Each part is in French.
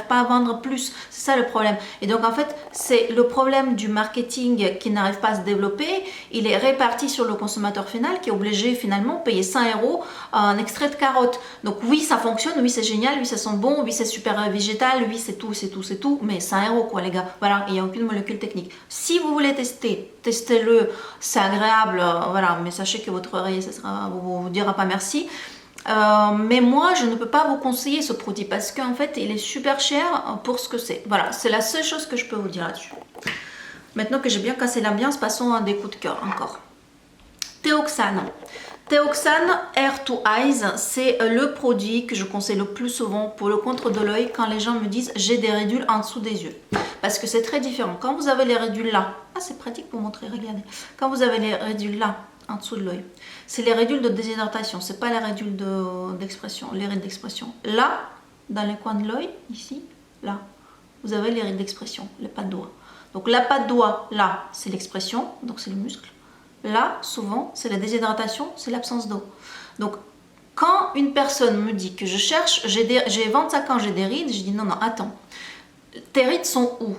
n'arrivent pas à vendre plus. C'est ça le problème. Et donc en fait, c'est le problème du marketing qui n'arrive pas à se développer. Il est réparti sur le consommateur final qui est obligé finalement de payer 100 € un extrait de carotte. Donc oui, ça fonctionne, oui, c'est génial, oui, ça sent bon, oui, c'est super végétal, oui, c'est tout, mais 100 € quoi les gars. Voilà, il n'y a aucune molécule technique. Si vous voulez tester, testez-le, c'est agréable, voilà, mais sachez que votre oreiller, vous dira pas merci. Mais moi, je ne peux pas vous conseiller ce produit parce qu'en fait, il est super cher pour ce que c'est. Voilà, c'est la seule chose que je peux vous dire là-dessus. Maintenant que j'ai bien cassé l'ambiance, passons à des coups de cœur encore. Teoxane. Teoxane Air to Eyes, c'est le produit que je conseille le plus souvent pour le contre de l'œil quand les gens me disent j'ai des ridules en dessous des yeux. Parce que c'est très différent. Quand vous avez les ridules là, c'est pratique pour montrer, regardez. Quand vous avez les ridules là, en dessous de l'œil, c'est les ridules de déshydratation, c'est pas les ridules d'expression, les rides d'expression. Là, dans les coins de l'œil, ici, là, vous avez les rides d'expression, les pas de doigts. Donc la patte de doigt, là, c'est l'expression, donc c'est le muscle. Là, souvent, c'est la déshydratation, c'est l'absence d'eau. Donc, quand une personne me dit que je cherche, j'ai 25 ans, j'ai des rides, je dis non, attends, tes rides sont où?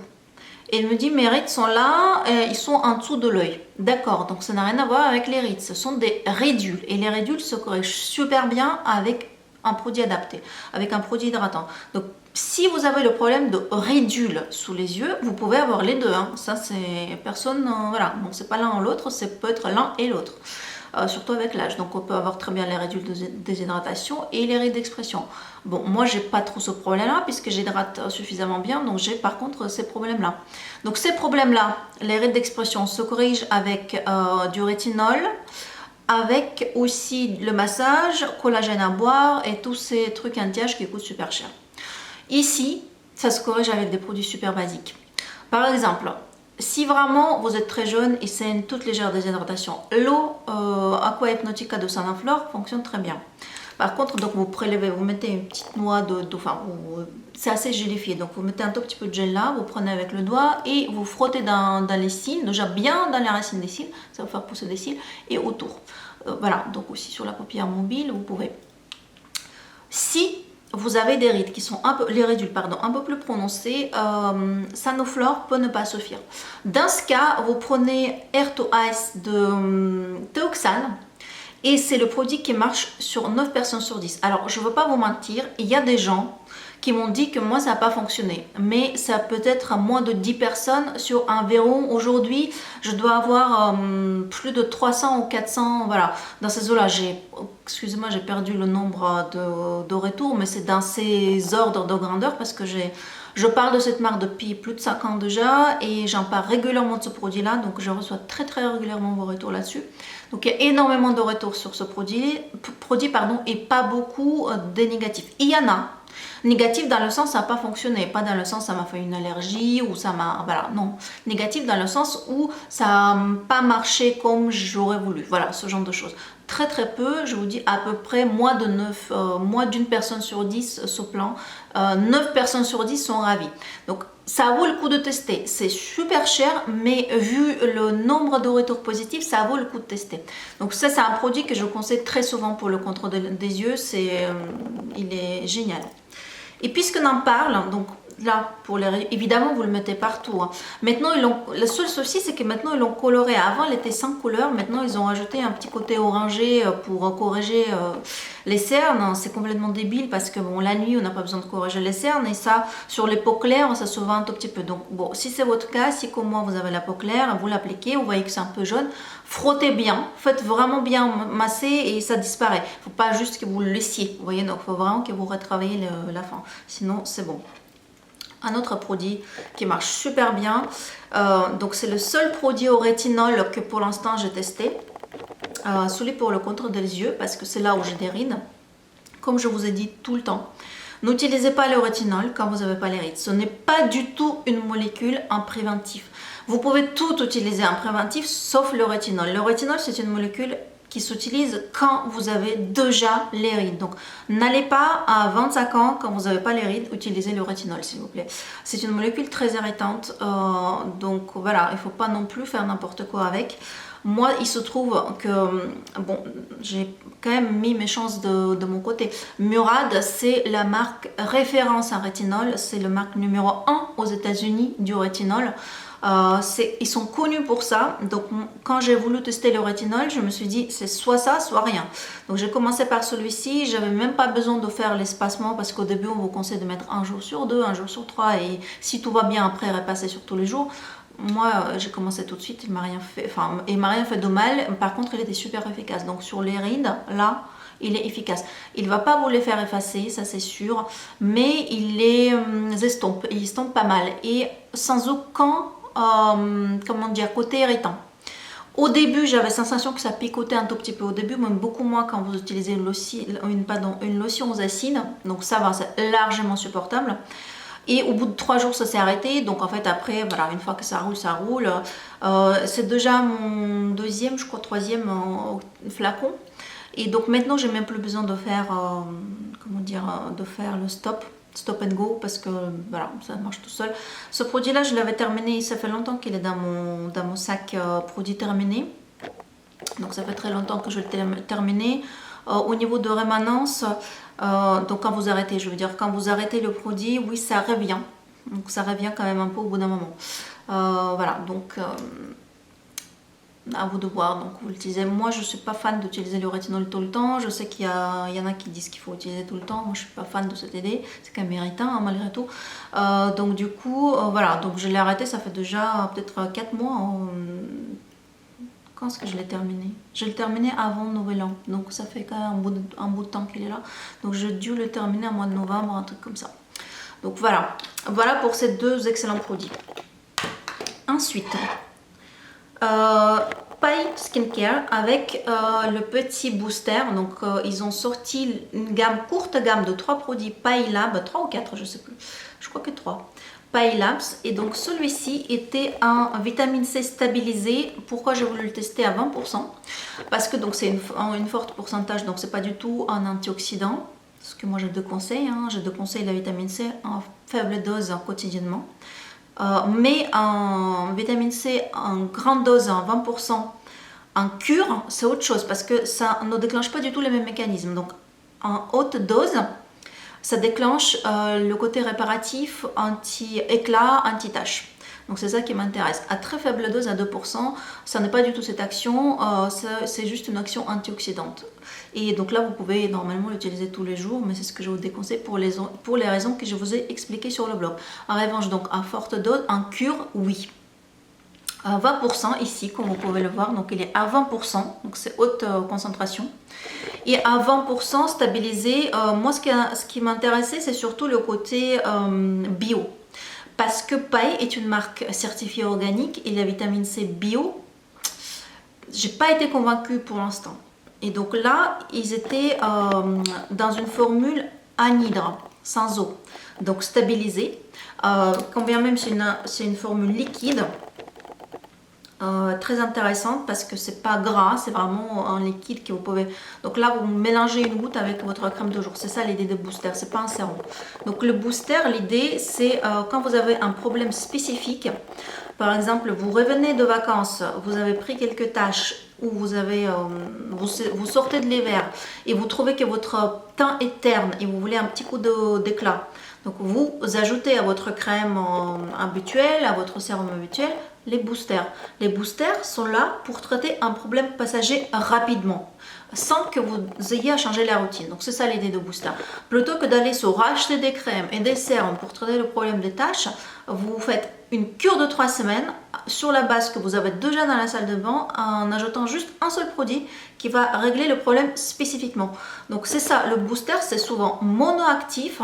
Et elle me dit mes rides sont là, ils sont en dessous de l'œil. D'accord, donc ça n'a rien à voir avec les rides, ce sont des ridules. Et les ridules se corrigent super bien avec un produit adapté, avec un produit hydratant. Donc, si vous avez le problème de ridules sous les yeux, vous pouvez avoir les deux. Hein. Ça, c'est personne, voilà. Donc, c'est pas l'un ou l'autre, c'est peut être l'un et l'autre. Surtout avec l'âge. Donc, on peut avoir très bien les ridules de déshydratation et les rides d'expression. Bon, moi, j'ai pas trop ce problème-là puisque j'hydrate suffisamment bien. Donc, j'ai par contre ces problèmes-là. Donc, ces problèmes-là, les rides d'expression se corrigent avec du rétinol, avec aussi le massage, collagène à boire et tous ces trucs anti-âge qui coûtent super cher. Ici, ça se corrige avec des produits super basiques. Par exemple, si vraiment vous êtes très jeune et c'est une toute légère déshydratation, l'eau Aqua Hypnotica de Sanaflore fonctionne très bien. Par contre, donc vous prélevez, vous mettez une petite noix c'est assez gélifié, donc vous mettez un tout petit peu de gel là, vous prenez avec le doigt et vous frottez dans les cils, déjà bien dans les racines des cils, ça va faire pousser des cils, et autour. Voilà, donc aussi sur la paupière mobile, vous pouvez. Si vous avez des rides qui sont les ridules un peu plus prononcées, Sanoflore peut ne pas suffire. Dans ce cas, vous prenez Air to Eyes de Teoxane et c'est le produit qui marche sur 9 personnes sur 10. Alors, je ne veux pas vous mentir, il y a des gens qui m'ont dit que moi ça n'a pas fonctionné, mais ça peut être à moins de 10 personnes sur un verrou. Aujourd'hui, je dois avoir plus de 300 ou 400, voilà, dans ces eaux-là. Excusez-moi, j'ai perdu le nombre de retours, mais c'est dans ces ordres de grandeur parce que je parle de cette marque depuis plus de 5 ans déjà et j'en parle régulièrement de ce produit-là, donc je reçois très régulièrement vos retours là-dessus. Donc il y a énormément de retours sur ce produit et pas beaucoup de négatifs. Il y en a négatif dans le sens ça n'a pas fonctionné, pas dans le sens ça m'a fait une allergie ou ça m'a, voilà, non. Négatif dans le sens où ça n'a pas marché comme j'aurais voulu, voilà, ce genre de choses. Très peu, je vous dis à peu près moins d'une personne sur 10 ce plan, 9 personnes sur 10 sont ravies. Donc ça vaut le coup de tester, c'est super cher, mais vu le nombre de retours positifs, ça vaut le coup de tester. Donc ça c'est un produit que je conseille très souvent pour le contrôle des yeux, il est génial. Et puisqu'on en parle, donc là, évidemment vous le mettez partout. Hein. Maintenant, le seul souci c'est que maintenant ils l'ont coloré. Avant il était sans couleur, maintenant ils ont ajouté un petit côté orangé pour corriger les cernes. C'est complètement débile parce que bon, la nuit on n'a pas besoin de corriger les cernes et ça, sur les peaux claires, ça se voit un tout petit peu. Donc bon, si c'est votre cas, si comme moi vous avez la peau claire, vous l'appliquez, vous voyez que c'est un peu jaune, frottez bien, faites vraiment bien masser et ça disparaît. Il ne faut pas juste que vous le laissiez, vous voyez, donc il faut vraiment que vous retravaillez la fin, sinon c'est bon. Un autre produit qui marche super bien, donc c'est le seul produit au rétinol que pour l'instant j'ai testé, celui pour le contrôle des yeux parce que c'est là où j'ai des rides, comme je vous ai dit tout le temps. N'utilisez pas le rétinol quand vous n'avez pas les rides, ce n'est pas du tout une molécule en préventif. Vous pouvez tout utiliser en préventif sauf le rétinol. Le rétinol c'est une molécule qui s'utilise quand vous avez déjà les rides. Donc, n'allez pas à 25 ans, quand vous n'avez pas les rides, utiliser le rétinol, s'il vous plaît. C'est une molécule très irritante, donc voilà, il ne faut pas non plus faire n'importe quoi avec. Moi, il se trouve que, bon, j'ai quand même mis mes chances de mon côté. Murad, c'est la marque référence en rétinol, c'est la marque numéro 1 aux États-Unis du rétinol. Ils sont connus pour ça, donc quand j'ai voulu tester le rétinol, je me suis dit c'est soit ça, soit rien. Donc j'ai commencé par celui-ci, j'avais même pas besoin de faire l'espacement parce qu'au début on vous conseille de mettre un jour sur deux, un jour sur trois et si tout va bien après repasser sur tous les jours. Moi j'ai commencé tout de suite, il m'a rien fait, enfin il m'a rien fait de mal, par contre il était super efficace. Donc sur les rides, là, il est efficace. Il ne va pas vous les faire effacer, ça c'est sûr, mais il les estompe, il estompe pas mal et sans aucun comment dire, côté irritant. Au début, j'avais la sensation que ça picotait un tout petit peu au début, même beaucoup moins quand vous utilisez une lotion aux acides. Donc ça va, c'est largement supportable. Et au bout de 3 jours, ça s'est arrêté. Donc en fait, après, voilà, une fois que ça roule, ça roule. C'est déjà mon deuxième, je crois, troisième flacon. Et donc maintenant, j'ai même plus besoin de faire, comment dire, de faire le stop and go parce que voilà, ça marche tout seul. Ce produit là je l'avais terminé, ça fait longtemps qu'il est dans mon sac produit terminé, donc ça fait très longtemps que je l'ai terminé. Au niveau de rémanence, donc quand vous arrêtez, je veux dire quand vous arrêtez le produit, oui ça revient, donc ça revient quand même un peu au bout d'un moment. Voilà, donc à vous de voir, donc vous l'utilisez. Moi je suis pas fan d'utiliser le rétinol tout le temps, je sais qu'il y en a qui disent qu'il faut utiliser tout le temps, moi je suis pas fan de cette idée, c'est quand même irritant hein, malgré tout. Donc du coup voilà, donc je l'ai arrêté, ça fait déjà peut-être 4 mois. Quand est-ce que je l'ai terminé? Je l'ai terminé avant Nouvel An, donc ça fait quand même un bout de temps qu'il est là, donc j'ai dû le terminer en mois de novembre, un truc comme ça. Donc voilà, voilà pour ces deux excellents produits. Ensuite Pai Skincare avec le petit booster. Donc ils ont sorti une courte gamme de 3 produits Pai Lab, 3 ou 4 je sais plus, je crois que 3 Pai Labs, et donc celui-ci était un vitamine C stabilisé. Pourquoi j'ai voulu le tester à 20%? Parce que donc c'est une forte pourcentage, donc c'est pas du tout un antioxydant, parce que moi j'ai deux conseils, hein. J'ai deux conseils la vitamine C en faible dose quotidiennement. Mais en vitamine C en grande dose, en 20%, en cure, c'est autre chose parce que ça ne déclenche pas du tout les mêmes mécanismes. Donc en haute dose, ça déclenche le côté réparatif, anti-éclat, anti-tache. Donc c'est ça qui m'intéresse. À très faible dose, à 2%, ça n'est pas du tout cette action, c'est juste une action antioxydante. Et donc là, vous pouvez normalement l'utiliser tous les jours, mais c'est ce que je vous déconseille pour les raisons que je vous ai expliquées sur le blog. En revanche, donc à forte dose, en cure, oui. À 20% ici, comme vous pouvez le voir, donc il est à 20%, donc c'est haute concentration. Et à 20% stabilisé, moi ce qui m'intéressait, c'est surtout le côté bio. Parce que Pai est une marque certifiée organique et la vitamine C bio, j'ai pas été convaincue pour l'instant. Et donc là, ils étaient dans une formule anhydre, sans eau, donc stabilisée. Quand bien même c'est une formule liquide, très intéressante parce que c'est pas gras, c'est vraiment un liquide que vous pouvez. Donc là, vous mélangez une goutte avec votre crème de jour. C'est ça l'idée de booster, c'est pas un sérum. Donc le booster, l'idée c'est quand vous avez un problème spécifique. Par exemple, vous revenez de vacances, vous avez pris quelques tâches ou vous sortez de l'hiver et vous trouvez que votre teint est terne et vous voulez un petit coup d'éclat. Donc vous ajoutez à votre crème habituelle, à votre sérum habituel, les boosters. Les boosters sont là pour traiter un problème passager rapidement, sans que vous ayez à changer la routine. Donc c'est ça l'idée de booster. Plutôt que d'aller se racheter des crèmes et des sérums pour traiter le problème des taches, vous faites une cure de 3 semaines sur la base que vous avez déjà dans la salle de bain en ajoutant juste un seul produit qui va régler le problème spécifiquement. Donc c'est ça, le booster c'est souvent monoactif,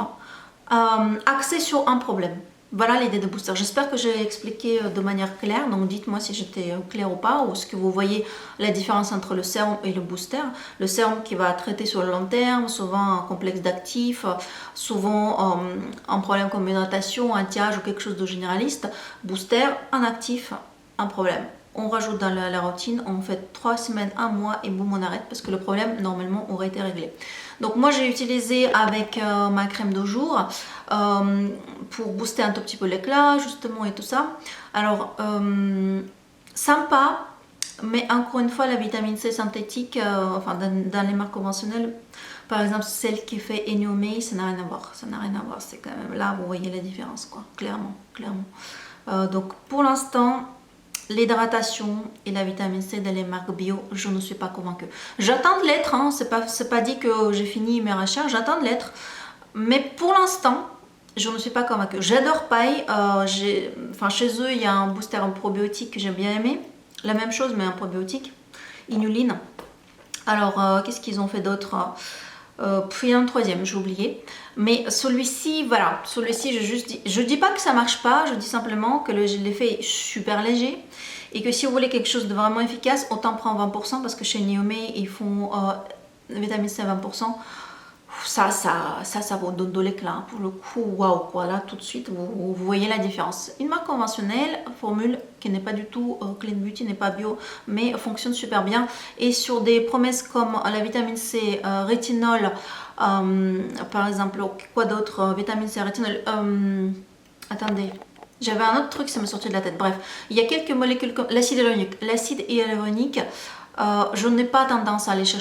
axé sur un problème. Voilà l'idée de booster. J'espère que j'ai expliqué de manière claire. Donc dites-moi si j'étais claire ou pas, ou ce que vous voyez la différence entre le sérum et le booster. Le sérum qui va traiter sur le long terme, souvent un complexe d'actifs, souvent un problème comme une hydratation, un anti-âge ou quelque chose de généraliste. Booster, un actif, un problème. On rajoute dans la routine, on fait 3 semaines, 1 mois et boum, on arrête parce que le problème normalement aurait été réglé. Donc moi j'ai utilisé avec ma crème de jour pour booster un tout petit peu l'éclat justement et tout ça. Alors sympa, Mais encore une fois, la vitamine C synthétique, enfin dans les marques conventionnelles, par exemple celle qui fait Eniomei, ça n'a rien à voir. Ça n'a rien à voir. C'est quand même là, vous voyez la différence, quoi. Clairement, clairement. Donc pour l'instant, l'hydratation et la vitamine C dans les marques bio, je ne suis pas convaincue. J'attends de l'être, hein. C'est pas dit que j'ai fini mes recherches, j'attends de l'être. Mais pour l'instant, je ne suis pas convaincue. J'adore Paille. Enfin, chez eux, il y a un booster en probiotique que j'ai bien aimé. La même chose, mais un probiotique. Inuline. Alors, qu'est-ce qu'ils ont fait d'autre? Puis un troisième, j'ai oublié. Mais celui-ci, voilà. Celui-ci, je dis pas que ça marche pas. Je dis simplement que l'effet est super léger. Et que si vous voulez quelque chose de vraiment efficace, autant prendre 20%. Parce que chez Niomé, ils font vitamine C à 20%. Ça vaut de l'éclat. Pour le coup, waouh, voilà, tout de suite, vous voyez la différence. Une marque conventionnelle, formule qui n'est pas du tout Clean Beauty, n'est pas bio, mais fonctionne super bien. Et sur des promesses comme la vitamine C, rétinol, par exemple, quoi d'autre, vitamine C, rétinol, attendez. J'avais un autre truc, ça m'est sorti de la tête. Bref, il y a quelques molécules comme l'acide hyaluronique. L'acide hyaluronique, je n'ai pas tendance à aller chercher